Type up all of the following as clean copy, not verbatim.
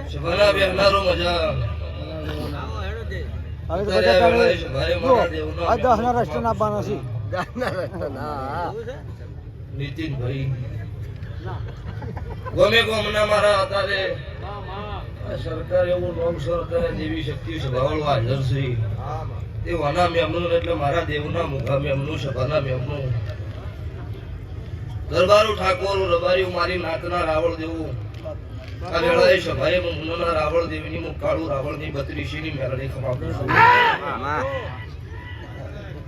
શભાના બેહનારો મજા નીતિનભાઈ ગમે ગમના મારા અત્યારે સરકાર એવું લોક સરકાર દેવી શક્તિ સભાવાળો હાજર છે તે વાના મેમનું એટલે મારા દેવના મુખા મેમનું સભાના મેમનું દરબારું ઠાકોર રબારી મારી નાતના રાવળ દેવું આ વેળાએ સભાએ મુનના રાવળ દેવીની મુખ કાળું રાવળની બત્રીસીની મેળડી ખમાપું છું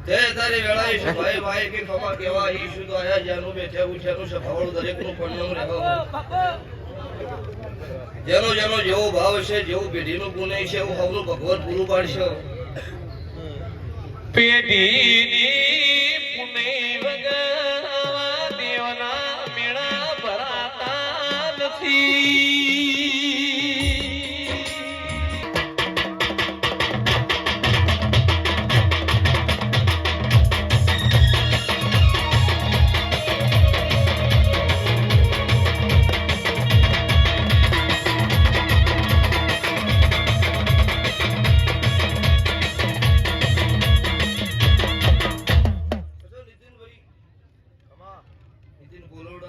તે તારી વેળાએ સભાએ ભાઈ કે ખમા કેવા ઈ શુદ્ધ આયા જાનું બેઠ્યા ઉઠ્યાનું સભાવાળું દરેકનું પન્નમ રહેવું જેનો જેનો જેવો ભાવ છે જેવું પેઢીનું પુણ્ય છે એવું હવનું ભગવાન પૂરું પાડશે પેઢીની પુણ્ય ભગવા દેવના મેળા ભરાતા નથી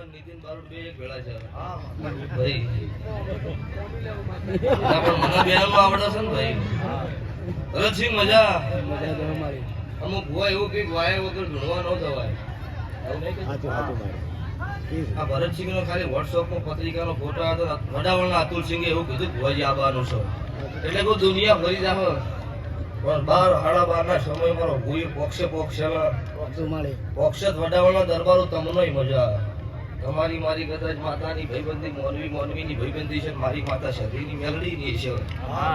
નીતિન બારોટ બે એક વેળા છે હા ભાઈ પણ મને બેનો આવડે છે ને ભાઈ ભરતસિંહ મજા અમુક હોય એવું કઈક વાય વગર ભણવા ન થવાય આ ભરતસિંહ નો ખાલી વોટ્સઅપ માં પત્રિકાનો ફોટો હતો વડાવળના અતુલસિંહે એવું કીધું ભુવાજી આવવાનું છે એટલે કોઈ દુનિયા ફરી જાવ પણ 12:30 ના સમય મારો ભૂઈ પોક્ષે વડાવળના દરબારો તમને મજા તમારી મારી કદાચ માતાની ભાઈબંધી મોનવીની ભાઈબંધી છે મારી માતા સતીની મેલડીની છે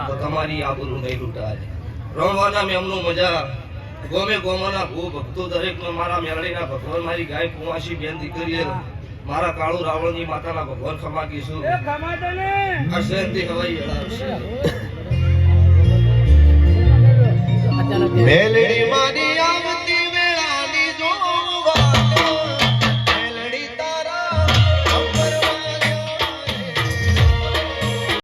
તો તમારી આબરૂ નહીં લૂંટાય રમવાના મેમનું મજા ગોમે ગોમાના ભૂ ભક્તો દરેકનો મારા મેલડીના ભગવાન મારી ગાય કુમાસી બેન દીકરીએ મારા કાળુ રાવણની માતાના ભગવાન ખમાકીશું આ શાંતિ હવાઈ મેલડી મારી